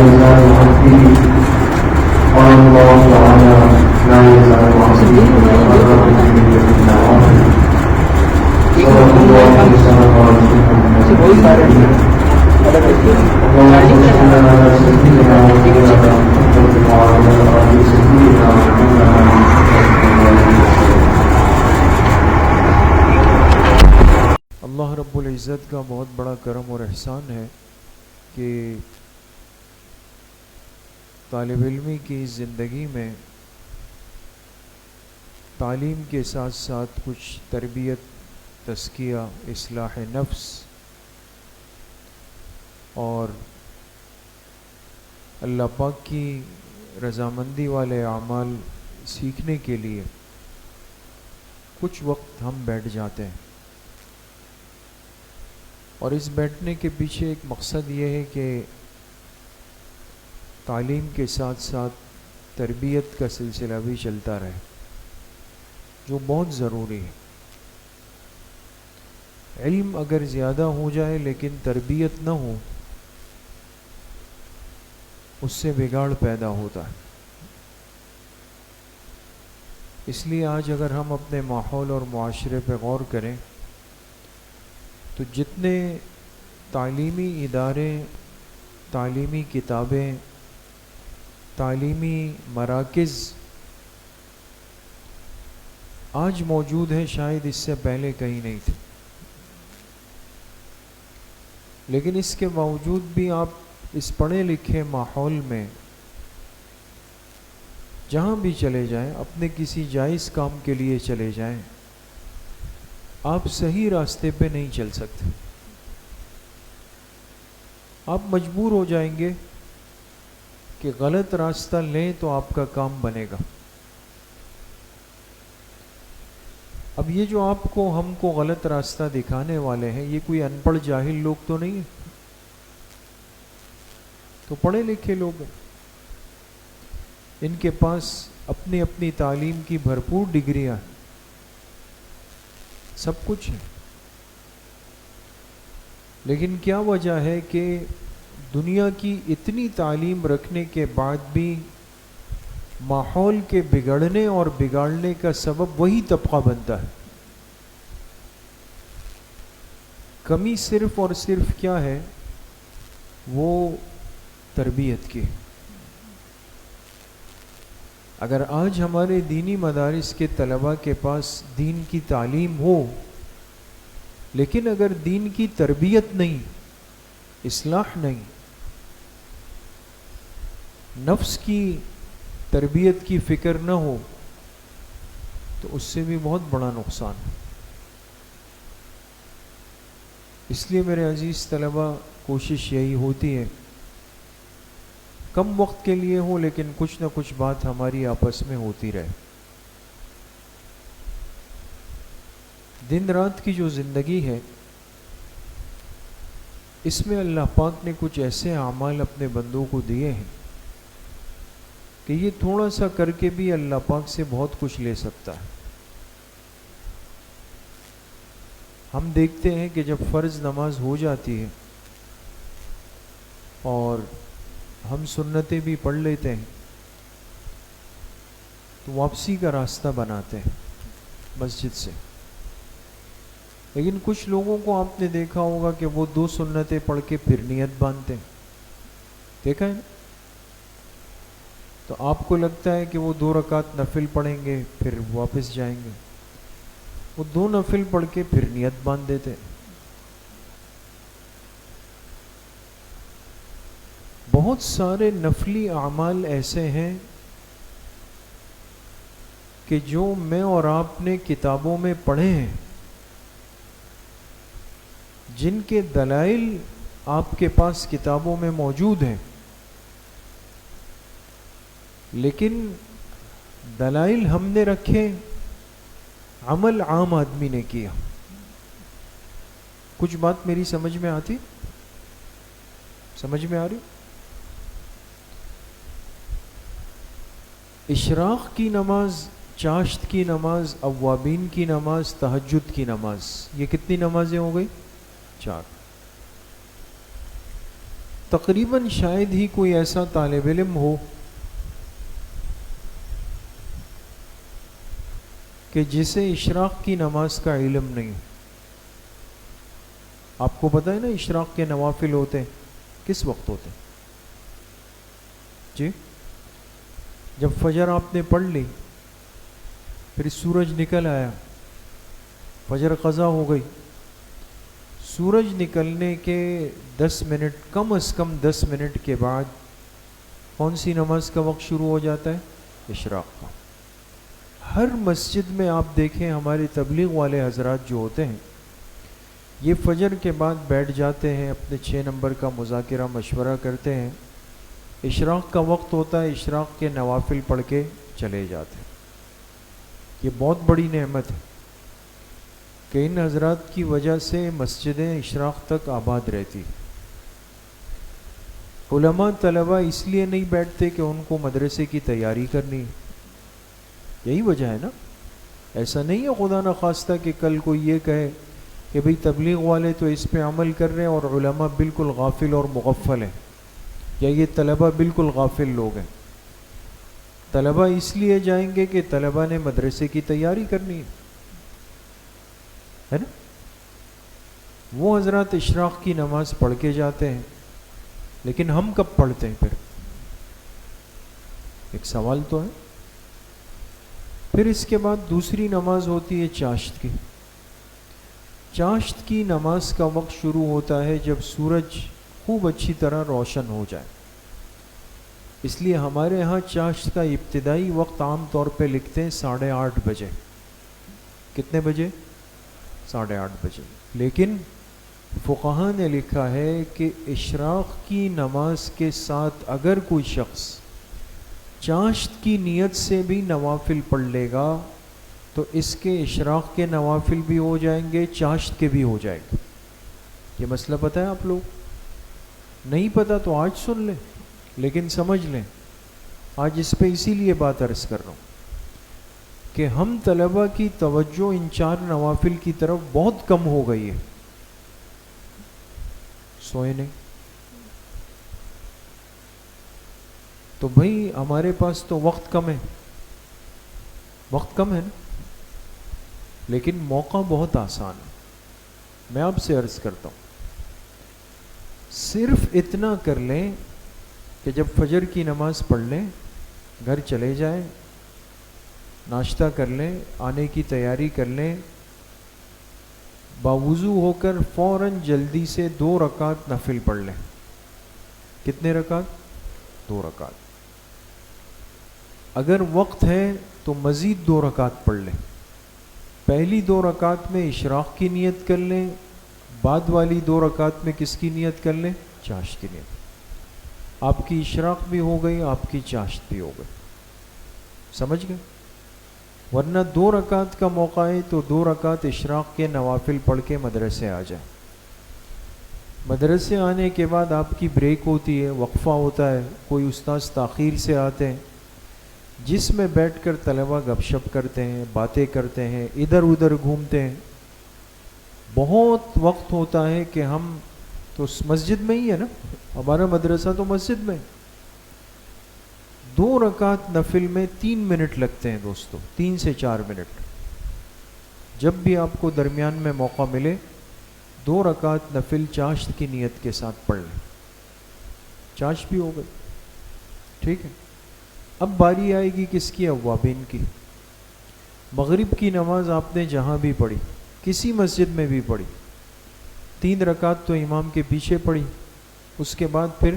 يزال عبدي قال الله تعالى لا يزال عبدي يتقرب إلي بالنوافل صدق الله وصدق رسوله اللهم صل على سيدنا ومولانا محمد وعلى آل سيدنا ومولانا اللہ رب العزت کا بہت بڑا کرم اور احسان ہے کہ طالب علمی کی زندگی میں تعلیم کے ساتھ ساتھ کچھ تربیت، تزکیہ، اصلاح نفس اور اللہ پاک کی رضامندی والے اعمال سیکھنے کے لیے کچھ وقت ہم بیٹھ جاتے ہیں، اور اس بیٹھنے کے پیچھے ایک مقصد یہ ہے کہ تعلیم کے ساتھ ساتھ تربیت کا سلسلہ بھی چلتا رہے، جو بہت ضروری ہے۔ علم اگر زیادہ ہو جائے لیکن تربیت نہ ہو، اس سے بگاڑ پیدا ہوتا ہے۔ اس لیے آج اگر ہم اپنے ماحول اور معاشرے پہ غور کریں تو جتنے تعلیمی ادارے، تعلیمی کتابیں، تعلیمی مراکز آج موجود ہیں، شاید اس سے پہلے کہیں نہیں تھے، لیکن اس کے باوجود بھی آپ اس پڑھے لکھے ماحول میں جہاں بھی چلے جائیں، اپنے کسی جائز کام کے لیے چلے جائیں، آپ صحیح راستے پہ نہیں چل سکتے۔ آپ مجبور ہو جائیں گے کہ غلط راستہ لیں تو آپ کا کام بنے گا۔ اب یہ جو آپ کو، ہم کو غلط راستہ دکھانے والے ہیں، یہ کوئی ان پڑھ جاہل لوگ تو نہیں ہیں، تو پڑھے لکھے لوگ ہیں، ان کے پاس اپنی اپنی تعلیم کی بھرپور ڈگریاں ہیں، سب کچھ ہے، لیکن کیا وجہ ہے کہ دنیا کی اتنی تعلیم رکھنے کے بعد بھی ماحول کے بگڑنے اور بگاڑنے کا سبب وہی طبقہ بنتا ہے؟ کمی صرف اور صرف کیا ہے؟ وہ تربیت کی۔ اگر آج ہمارے دینی مدارس کے طلباء کے پاس دین کی تعلیم ہو، لیکن اگر دین کی تربیت نہیں، اصلاح نہیں، نفس کی تربیت کی فکر نہ ہو، تو اس سے بھی بہت بڑا نقصان ہے۔ اس لیے میرے عزیز طلباء، کوشش یہی ہوتی ہے کم وقت کے لیے ہو لیکن کچھ نہ کچھ بات ہماری آپس میں ہوتی رہے۔ دن رات کی جو زندگی ہے، اس میں اللہ پاک نے کچھ ایسے اعمال اپنے بندوں کو دیے ہیں کہ یہ تھوڑا سا کر کے بھی اللہ پاک سے بہت کچھ لے سکتا ہے۔ ہم دیکھتے ہیں کہ جب فرض نماز ہو جاتی ہے اور ہم سنتیں بھی پڑھ لیتے ہیں تو واپسی کا راستہ بناتے ہیں مسجد سے، لیکن کچھ لوگوں کو آپ نے دیکھا ہوگا کہ وہ 2 سنتیں پڑھ کے پھر نیت باندھتے ہیں، دیکھا ہے نا؟ تو آپ کو لگتا ہے کہ وہ 2 رکعت نفل پڑھیں گے پھر واپس جائیں گے، وہ 2 نفل پڑھ کے پھر نیت باندھ دیتے ہیں۔ بہت سارے نفلی اعمال ایسے ہیں کہ جو میں اور آپ نے کتابوں میں پڑھے ہیں، جن کے دلائل آپ کے پاس کتابوں میں موجود ہیں، لیکن دلائل ہم نے رکھے، عمل عام آدمی نے کیا۔ کچھ بات میری سمجھ میں آتی؟ سمجھ میں آ رہی؟ اشراق کی نماز، چاشت کی نماز، اوابین کی نماز، تہجد کی نماز، یہ کتنی نمازیں ہو گئی؟ 4۔ تقریباً شاید ہی کوئی ایسا طالب علم ہو کہ جسے اشراق کی نماز کا علم نہیں. آپ کو پتہ ہے نا اشراق کے نوافل ہوتے ہیں کس وقت ہوتے ہیں؟ جی جب فجر آپ نے پڑھ لی، پھر سورج نکل آیا، فجر قضا ہو گئی، سورج نکلنے کے 10 منٹ، کم از کم 10 منٹ کے بعد کون سی نماز کا وقت شروع ہو جاتا ہے؟ اشراق کا. ہر مسجد میں آپ دیکھیں ہمارے تبلیغ والے حضرات جو ہوتے ہیں یہ فجر کے بعد بیٹھ جاتے ہیں، اپنے 6 نمبر کا مذاکرہ مشورہ کرتے ہیں، اشراق کا وقت ہوتا ہے، اشراق کے نوافل پڑھ کے چلے جاتے ہیں. یہ بہت بڑی نعمت ہے کہ ان حضرات کی وجہ سے مسجدیں اشراق تک آباد رہتی. علماء طلبہ اس لیے نہیں بیٹھتے کہ ان کو مدرسے کی تیاری کرنی ہے، یہی وجہ ہے نا. ایسا نہیں ہے خدا نخواستہ کہ کل کوئی یہ کہے کہ بھئی تبلیغ والے تو اس پہ عمل کر رہے ہیں اور علماء بالکل غافل اور مغفل ہیں، یا یہ طلبہ بالکل غافل لوگ ہیں. طلبہ اس لیے جائیں گے کہ طلبہ نے مدرسے کی تیاری کرنی ہے نا. وہ حضرات اشراق کی نماز پڑھ کے جاتے ہیں، لیکن ہم کب پڑھتے ہیں؟ پھر ایک سوال تو ہے. پھر اس کے بعد دوسری نماز ہوتی ہے چاشت کی. چاشت کی نماز کا وقت شروع ہوتا ہے جب سورج خوب اچھی طرح روشن ہو جائے. اس لیے ہمارے ہاں چاشت کا ابتدائی وقت عام طور پہ لکھتے ہیں 8:30 بجے. کتنے بجے؟ 8:30 بجے. لیکن فقہاء نے لکھا ہے کہ اشراق کی نماز کے ساتھ اگر کوئی شخص چاشت کی نیت سے بھی نوافل پڑھ لے گا تو اس کے اشراق کے نوافل بھی ہو جائیں گے، چاشت کے بھی ہو جائیں گے. یہ مسئلہ پتہ ہے آپ لوگ؟ نہیں پتہ تو آج سن لیں، لیکن سمجھ لیں. آج اس پہ اسی لیے بات عرض کر رہا ہوں کہ ہم طلبہ کی توجہ ان 4 نوافل کی طرف بہت کم ہو گئی ہے. سوئے نہیں تو بھائی ہمارے پاس تو وقت کم ہے، وقت کم ہے نا، لیکن موقع بہت آسان ہے. میں آپ سے عرض کرتا ہوں صرف اتنا کر لیں کہ جب فجر کی نماز پڑھ لیں، گھر چلے جائیں، ناشتہ کر لیں، آنے کی تیاری کر لیں، باوضو ہو کر فوراً جلدی سے 2 رکعت نفل پڑھ لیں. کتنے رکعت؟ 2 رکعت. اگر وقت ہے تو مزید 2 رکعت پڑھ لیں. پہلی 2 رکعت میں اشراق کی نیت کر لیں، بعد والی 2 رکعت میں کس کی نیت کر لیں؟ چاشت کی نیت. آپ کی اشراق بھی ہو گئی، آپ کی چاشت بھی ہو گئی. سمجھ گئے؟ ورنہ 2 رکعت کا موقع ہے تو 2 رکعت اشراق کے نوافل پڑھ کے مدرسے آ جائیں. مدرسے آنے کے بعد آپ کی بریک ہوتی ہے، وقفہ ہوتا ہے، کوئی استاذ تاخیر سے آتے ہیں جس میں بیٹھ کر طلبہ گپ شپ کرتے ہیں، باتیں کرتے ہیں، ادھر ادھر گھومتے ہیں. بہت وقت ہوتا ہے کہ ہم تو مسجد میں ہی ہے نا، ہمارا مدرسہ تو مسجد میں. 2 رکعت نفل میں 3 منٹ لگتے ہیں دوستو، 3 سے 4 منٹ. جب بھی آپ کو درمیان میں موقع ملے 2 رکعت نفل چاشت کی نیت کے ساتھ پڑھ لیں. چاشت بھی ہو گئی. ٹھیک ہے. اب باری آئے گی کس کی؟ اوابین کی. مغرب کی نماز آپ نے جہاں بھی پڑھی، کسی مسجد میں بھی پڑھی، 3 رکعت تو امام کے پیچھے پڑھی، اس کے بعد پھر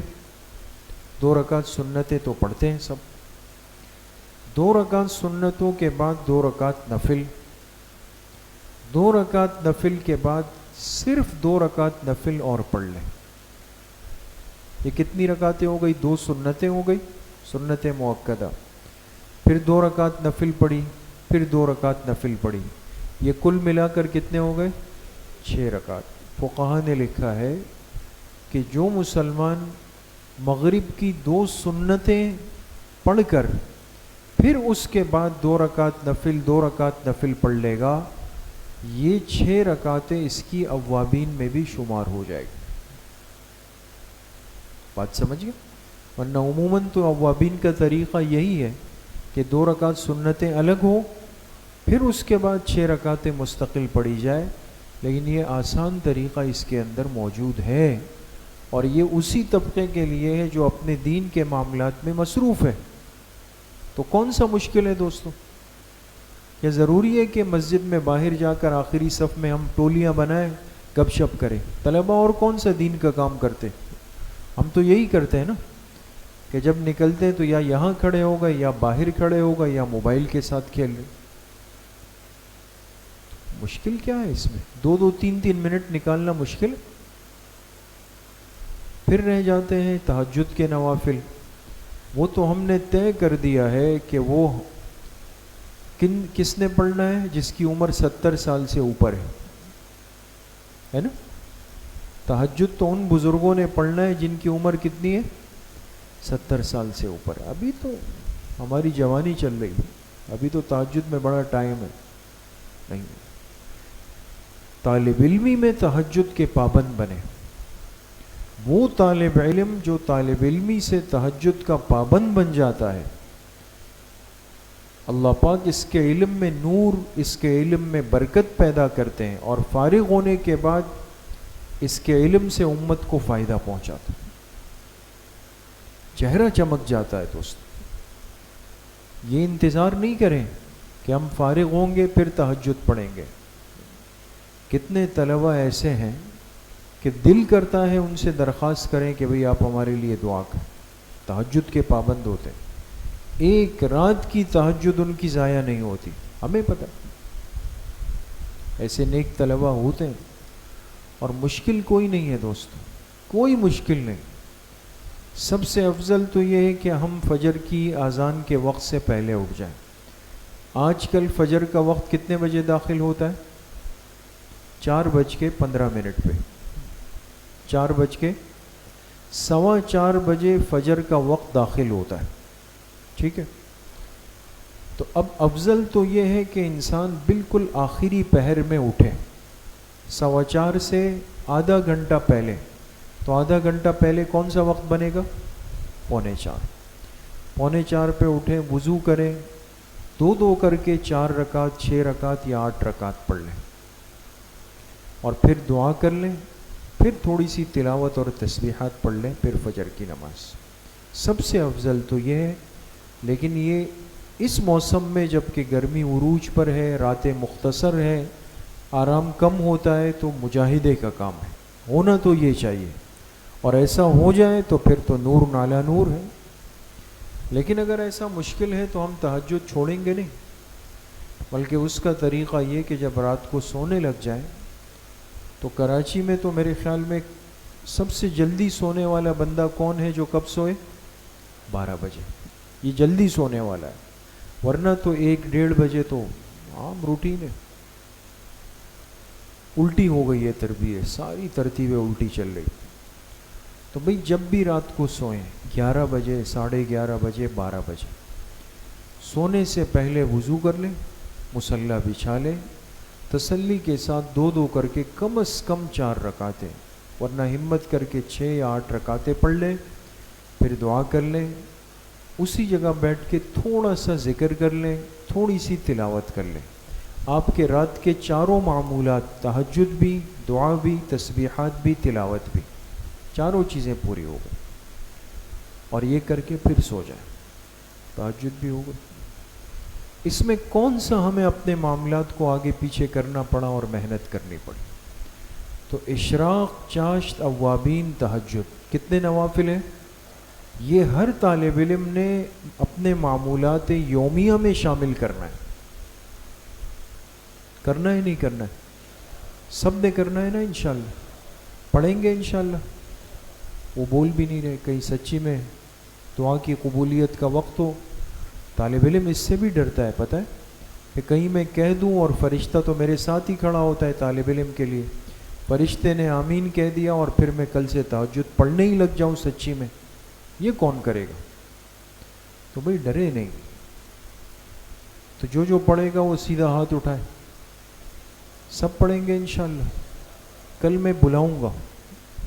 2 رکعت سنتیں تو پڑھتے ہیں سب. 2 رکعت سنتوں کے بعد 2 رکعت نفل. 2 رکعت نفل کے بعد صرف 2 رکعت نفل اور پڑھ لیں. یہ کتنی رکعتیں ہو گئی؟ 2 سنتیں ہو گئی، سنت مؤکدہ. پھر 2 رکعت نفل پڑھی، پھر 2 رکعت نفل پڑھی. یہ کل ملا کر کتنے ہو گئے؟ 6 رکعت. فقہاء نے لکھا ہے کہ جو مسلمان مغرب کی 2 سنتیں پڑھ کر پھر اس کے بعد 2 رکعت نفل 2 رکعت نفل پڑھ لے گا، یہ 6 رکعتیں اس کی اوابین میں بھی شمار ہو جائے گی. بات سمجھ گئے؟ ورنہ عموماً تو اوابین کا طریقہ یہی ہے کہ 2 رکعت سنتیں الگ ہوں، پھر اس کے بعد 6 رکعتیں مستقل پڑھی جائے، لیکن یہ آسان طریقہ اس کے اندر موجود ہے، اور یہ اسی طبقے کے لیے ہے جو اپنے دین کے معاملات میں مصروف ہے۔ تو کون سا مشکل ہے دوستو؟ کیا ضروری ہے کہ مسجد میں باہر جا کر آخری صف میں ہم ٹولیاں بنائیں، گپ شپ کریں؟ طلبہ اور کون سا دین کا کام کرتے؟ ہم تو یہی کرتے ہیں نا کہ جب نکلتے ہیں تو یا یہاں کھڑے ہو گئے، یا باہر کھڑے ہو گئے، یا موبائل کے ساتھ کھیل رہے۔ مشکل کیا ہے اس میں؟ 2 3 منٹ نکالنا مشکل؟ پھر رہ جاتے ہیں تہجد کے نوافل، وہ تو ہم نے طے کر دیا ہے کہ وہ کس نے پڑھنا ہے؟ جس کی عمر 70 سال سے اوپر ہے نا؟ تہجد تو ان بزرگوں نے پڑھنا ہے جن کی عمر کتنی ہے؟ 70 سال سے اوپر۔ ابھی تو ہماری جوانی چل رہی ہے، ابھی تو تہجد میں بڑا ٹائم ہے۔ نہیں، طالب علمی میں تہجد کے پابند بنے۔ وہ طالب علم جو طالب علمی سے تہجد کا پابند بن جاتا ہے، اللہ پاک اس کے علم میں نور، اس کے علم میں برکت پیدا کرتے ہیں، اور فارغ ہونے کے بعد اس کے علم سے امت کو فائدہ پہنچاتا ہے، چہرہ چمک جاتا ہے۔ دوست یہ انتظار نہیں کریں کہ ہم فارغ ہوں گے پھر تہجد پڑھیں گے۔ کتنے طلبہ ایسے ہیں کہ دل کرتا ہے ان سے درخواست کریں کہ بھئی آپ ہمارے لیے دعا کریں، تہجد کے پابند ہوتے ہیں، ایک رات کی تہجد ان کی ضائع نہیں ہوتی، ہمیں پتہ۔ ایسے نیک طلبہ ہوتے ہیں، اور مشکل کوئی نہیں ہے دوستو، کوئی مشکل نہیں۔ سب سے افضل تو یہ ہے کہ ہم فجر کی اذان کے وقت سے پہلے اٹھ جائیں۔ آج کل فجر کا وقت کتنے بجے داخل ہوتا ہے؟ 4:15 پہ، 4:15 بجے فجر کا وقت داخل ہوتا ہے، ٹھیک ہے؟ تو اب افضل تو یہ ہے کہ انسان بالکل آخری پہر میں اٹھے، 4:15 سے آدھا گھنٹہ پہلے۔ تو آدھا گھنٹہ پہلے کون سا وقت بنے گا؟ 3:45۔ 3:45 پہ اٹھیں، وضو کریں، 2 کر کے 4 رکعت، 6 رکعت یا 8 رکعت پڑھ لیں، اور پھر دعا کر لیں، پھر تھوڑی سی تلاوت اور تسبیحات پڑھ لیں، پھر فجر کی نماز۔ سب سے افضل تو یہ ہے، لیکن یہ اس موسم میں جب کہ گرمی عروج پر ہے، راتیں مختصر ہیں، آرام کم ہوتا ہے، تو مجاہدے کا کام ہے، ہونا تو یہ چاہیے، اور ایسا ہو جائے تو پھر تو نور نالا نور ہے۔ لیکن اگر ایسا مشکل ہے تو ہم تہجد چھوڑیں گے نہیں، بلکہ اس کا طریقہ یہ کہ جب رات کو سونے لگ جائیں، تو کراچی میں تو میرے خیال میں سب سے جلدی سونے والا بندہ کون ہے جو کب سوئے؟ 12 بجے، یہ جلدی سونے والا ہے، ورنہ تو 1-1:30 بجے تو عام روٹین ہے۔ الٹی ہو گئی ہے تربیت، ساری ترتیبیں الٹی چل رہی۔ تو بھئی جب بھی رات کو سوئیں، 11 بجے، 11:30 بجے، 12 بجے، سونے سے پہلے وضو کر لیں، مصلی بچھا لیں، تسلی کے ساتھ 2 کر کے کم از کم 4 رکعتیں، ورنہ ہمت کر کے 6 یا 8 رکعتیں پڑھ لیں، پھر دعا کر لیں، اسی جگہ بیٹھ کے تھوڑا سا ذکر کر لیں، تھوڑی سی تلاوت کر لیں۔ آپ کے رات کے چاروں معمولات، تہجد بھی، دعا بھی، تسبیحات بھی، تلاوت بھی، چاروں چیزیں پوری ہو گئی، اور یہ کر کے پھر سو جائیں، تہجد بھی ہو گئی۔ اس میں کون سا ہمیں اپنے معاملات کو آگے پیچھے کرنا پڑا اور محنت کرنی پڑی؟ تو اشراق، چاشت، اوابین، تہجد، کتنے نوافل ہیں؟ یہ ہر طالب علم نے اپنے معمولات یومیہ میں شامل کرنا ہے۔ کرنا ہے نہیں کرنا ہے؟ سب نے کرنا ہے نا انشاءاللہ؟ پڑھیں گے انشاءاللہ؟ وہ بول بھی نہیں رہے، کہیں سچی میں دعا کی قبولیت کا وقت ہو۔ طالب علم اس سے بھی ڈرتا ہے، پتہ ہے کہ کہیں میں کہہ دوں اور فرشتہ تو میرے ساتھ ہی کھڑا ہوتا ہے طالب علم کے لیے، فرشتے نے آمین کہہ دیا اور پھر میں کل سے تہجد پڑھنے ہی لگ جاؤں سچی میں، یہ کون کرے گا؟ تو بھئی ڈرے نہیں، تو جو پڑھے گا وہ سیدھا ہاتھ اٹھائے، سب پڑھیں گے انشاءاللہ۔ کل میں بلاؤں گا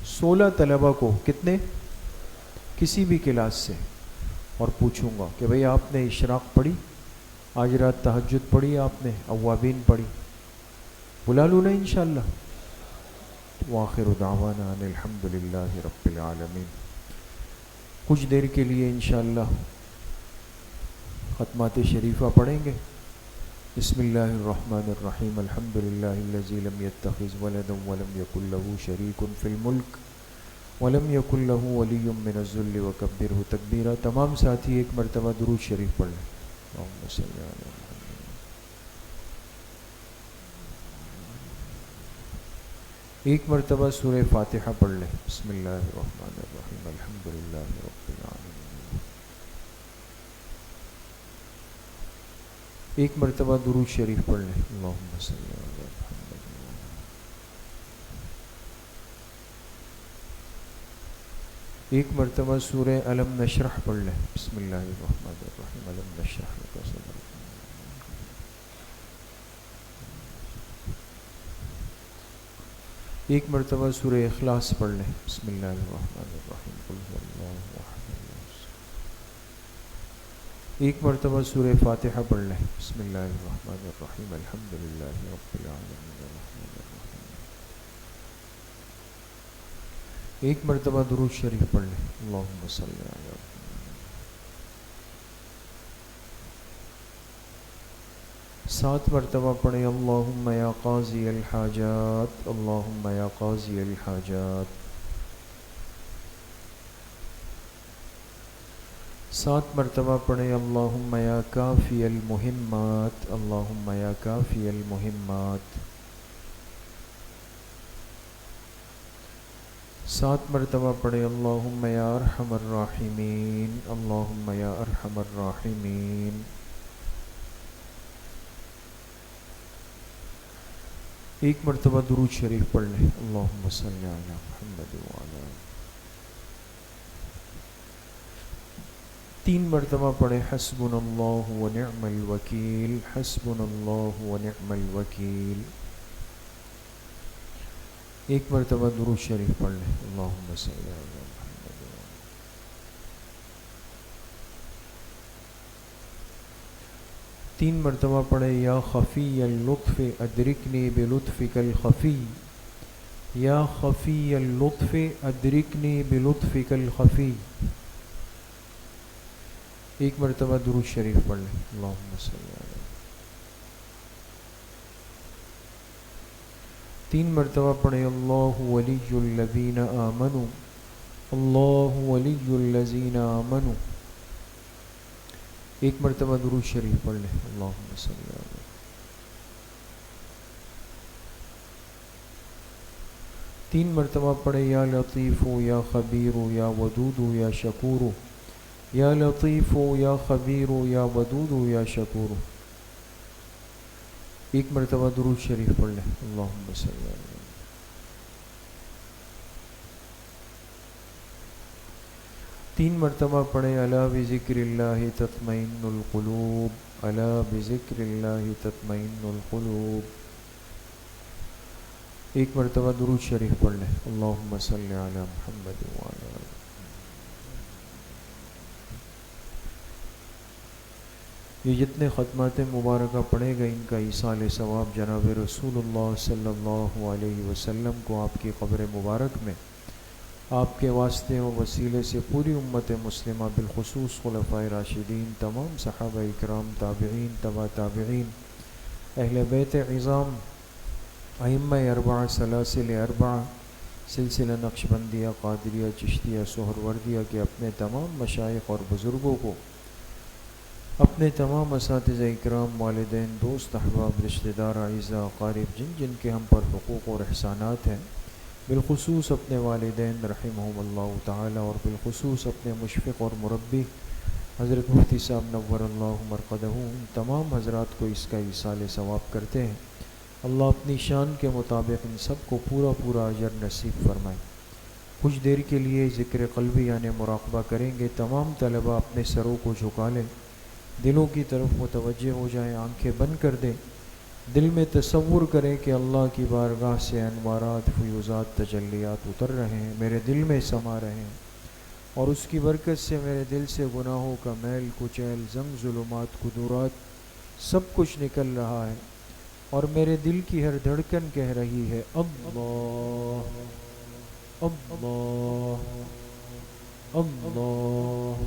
16 طلبہ کو، کتنے؟ کسی بھی کلاس سے اور پوچھوں گا کہ بھئی آپ نے اشراق پڑھی، آج رات تہجد پڑھی، آپ نے اوابین پڑھی، بلا لوں نا انشاءاللہ. وآخر دعوانا ان الحمدللہ رب العالمین. کچھ دیر کے لیے انشاءاللہ ختمات شریفہ پڑھیں گے. بسم اللہ الرحمن الرحیم. الحمدللہ الذی لم یتخذ ولدا ولم یکن له شریک فی الملک ولم یکن له ولی من الذل وکبرہ تکبیرا. تمام ساتھی ایک مرتبہ درود شریف پڑھ لیں. اللہم صلی علی محمد. ایک مرتبہ سورہ فاتحہ پڑھ لیں. بسم اللہ الرحمن الرحیم. الحمدللہ رب العالمین. ایک مرتبہ درود شریف پڑھ لیں. اللہم صلی علی محمد. ایک مرتبہ سورہ علم نشرح پڑھ لیں. بسم اللہ الرحمن الرحیم. علم نشرح لک صدرک. ایک مرتبہ سورہ اخلاص پڑھ لیں. بسم اللہ الرحمن الرحیم. قل هو اللہ احد اللہ الصمد. ایک مرتبہ سورہ فاتحہ پڑھ لیں. بسم اللہ الرحمن الرحیم. الحمدللہ رب العالمین الرحمن الرحیم. ایک مرتبہ درود شریف پڑھ لیں. اللہم صلی علی محمد. سات مرتبہ پڑھیں. اللہم یا قاضی الحاجات. اللہم یا قاضی الحاجات. سات مرتبہ پڑھیں. اللہم یا کافی المہمات. اللہم یا کافی المہمات. سات مرتبہ پڑھیں. اللہم یا ارحم الراحمین. اللہم یا ارحم الراحمین. ایک مرتبہ درود شریف پڑھ لیں. اللہم صلی علی محمد وعلی. تین مرتبہ پڑھیں. حسبنا اللہ ونعم الوکیل. حسبنا اللہ ونعم الوکیل. ایک مرتبہ درود شریف پڑھ لیں. اللہم صلی علی محمد. تین مرتبہ پڑھے. یا خفی اللطف ادرکنی بلطفک الخفی. یا خفی اللطف ادرکنی بلطفک الخفی. ایک مرتبہ درود شریف پڑھ لیں. اللہم صلی علی. تین مرتبہ پڑھے. اللہ ولی الذین آمنوا. اللہ ولی الذین آمنوا. ایک مرتبہ درود شریف پڑھ لیں. اللہم صلی علی. تین مرتبہ پڑھے. یا لطیف یا خبیر یا ودود یا شکور. یا لطیف یا خبیر یا ودود یا شکور. ایک مرتبہ درود شریف پڑھ لیں. اللہم صلی علی. تین مرتبہ پڑھیں. الا بذکر اللہ تطمئن القلوب. الا بذکر اللہ تطمئن القلوب. ایک مرتبہ درود شریف پڑھ لیں. اللہم صلی علی محمد وعلی آلہ. یہ جتنے ختمات مبارکہ پڑھے گئے ان کا ایصال ثواب جناب رسول اللہ صلی اللہ علیہ وسلم کو آپ کی قبر مبارک میں آپ کے واسطے و وسیلے سے پوری امت مسلمہ بالخصوص خلفائے راشدین، تمام صحابہ اکرام، تابعین، تبع تابعین، اہل بیت عظام، ائمہ اربعہ، سلاسل اربعہ، سلسلہ نقشبندیہ، قادریہ، چشتیہ، سہروردیہ کے اپنے تمام مشائخ اور بزرگوں کو، اپنے تمام اساتذہ اکرام، والدین، دوست، احباب، رشتہ دار، اعزاء، اقارب، جن جن کے ہم پر حقوق اور احسانات ہیں، بالخصوص اپنے والدین رحمہم اللہ تعالی، اور بالخصوص اپنے مشفق اور مربی حضرت مفتی صاحب نور اللہ مرقدہ، ان تمام حضرات کو اس کا ایصال ثواب کرتے ہیں۔ اللہ اپنی شان کے مطابق ان سب کو پورا پورا اجر نصیب فرمائے۔ کچھ دیر کے لیے ذکر قلبی یعنی مراقبہ کریں گے۔ تمام طلباء اپنے سروں کو جھکا لیں، دلوں کی طرف متوجہ ہو جائیں، آنکھیں بند کر دیں، دل میں تصور کریں کہ اللہ کی بارگاہ سے انوارات، فیوزات، تجلیات اتر رہے ہیں، میرے دل میں سما رہے ہیں۔ اور اس کی برکت سے میرے دل سے گناہوں کا میل کچیل زنگ ظلمات قدورات سب کچھ نکل رہا ہے، اور میرے دل کی ہر دھڑکن کہہ رہی ہے اللہ اللہ اللہ۔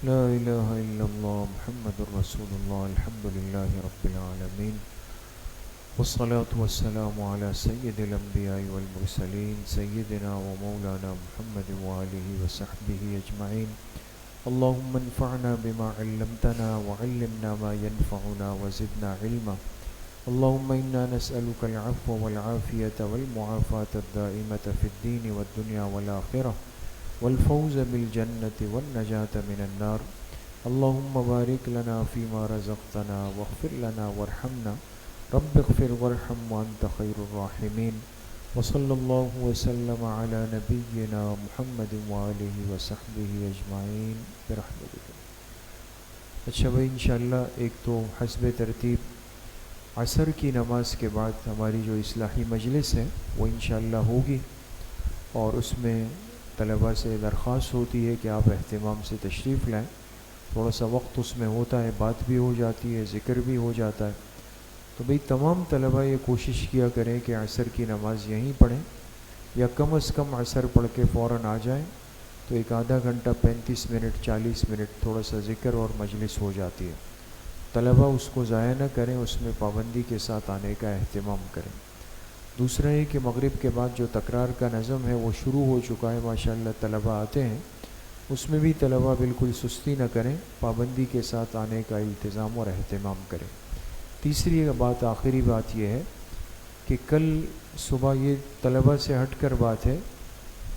لا الہ الا اللہ محمد رسول اللہ الحمد للہ رب العالمین، والصلاة والسلام على سید الانبیاء والمرسلین سیدنا و مولانا محمد وآلہ وصحبہ اجمعین۔ اللہم انفعنا بما علمتنا وعلمنا ما ينفعنا وزدنا علما۔ اللہم انا نسألک العفو والعافیة والمعافاة الدائمة في الدین والدنیا والآخرہ والفوز بالجنة والنجاة من النار۔ اللہم بارک لنا فيما رزقتنا واغفر لنا وارحمنا رب اغفر وارحم وانت خیر الراحمین۔ وصلی اللہ وسلم علی نبینا محمد وآلہ وصحبہ اجمعین برحمتک۔ اچھا بھائی، انشاءاللہ ایک تو حسب ترتیب عصر کی نماز کے بعد ہماری جو اصلاحی مجلس ہے وہ انشاءاللہ ہوگی، اور اس میں طلباء سے درخواست ہوتی ہے کہ آپ اہتمام سے تشریف لائیں۔ تھوڑا سا وقت اس میں ہوتا ہے، بات بھی ہو جاتی ہے، ذکر بھی ہو جاتا ہے، تو بھئی تمام طلباء یہ کوشش کیا کریں کہ عصر کی نماز یہیں پڑھیں، یا کم از کم عصر پڑھ کے فوراً آ جائیں، تو ایک آدھا گھنٹہ 35 منٹ 40 منٹ تھوڑا سا ذکر اور مجلس ہو جاتی ہے۔ طلباء اس کو ضائع نہ کریں، اس میں پابندی کے ساتھ آنے کا اہتمام کریں۔ دوسرا یہ کہ مغرب کے بعد جو تکرار کا نظم ہے وہ شروع ہو چکا ہے، ماشاءاللہ طلباء آتے ہیں، اس میں بھی طلباء بالکل سستی نہ کریں، پابندی کے ساتھ آنے کا التزام اور اہتمام کریں۔ تیسری بات، آخری بات یہ ہے کہ کل صبح یہ طلباء سے ہٹ کر بات ہے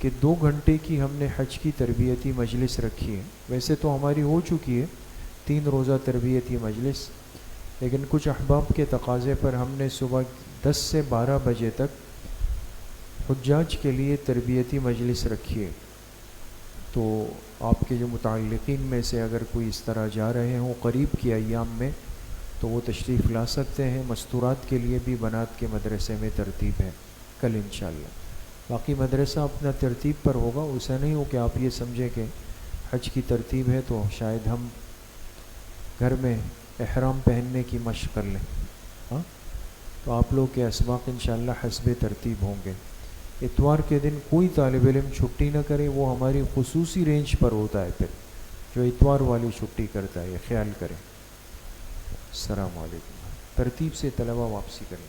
کہ 2 گھنٹے کی ہم نے حج کی تربیتی مجلس رکھی ہے۔ ویسے تو ہماری ہو چکی ہے 3 روزہ تربیتی مجلس، لیکن کچھ احباب کے تقاضے پر ہم نے صبح 10 سے 12 بجے تک حجاج کے لیے تربیتی مجلس رکھی ہے۔ تو آپ کے جو متعلقین میں سے اگر کوئی اس طرح جا رہے ہوں قریب کی ایام میں تو وہ تشریف لا سکتے ہیں۔ مستورات کے لیے بھی بنات کے مدرسے میں ترتیب ہے کل انشاءاللہ۔ باقی مدرسہ اپنا ترتیب پر ہوگا، اسے نہیں ہو کہ آپ یہ سمجھیں کہ حج کی ترتیب ہے تو شاید ہم گھر میں احرام پہننے کی مشق کر لیں، ہاں؟ تو آپ لوگ کے اسباق انشاءاللہ حسب ترتیب ہوں گے۔ اتوار کے دن کوئی طالب علم چھٹی نہ کرے، وہ ہماری خصوصی رینج پر ہوتا ہے، پھر جو اتوار والی چھٹی کرتا ہے یہ خیال کریں۔ السلام علیکم۔ ترتیب سے طلبہ واپسی کریں۔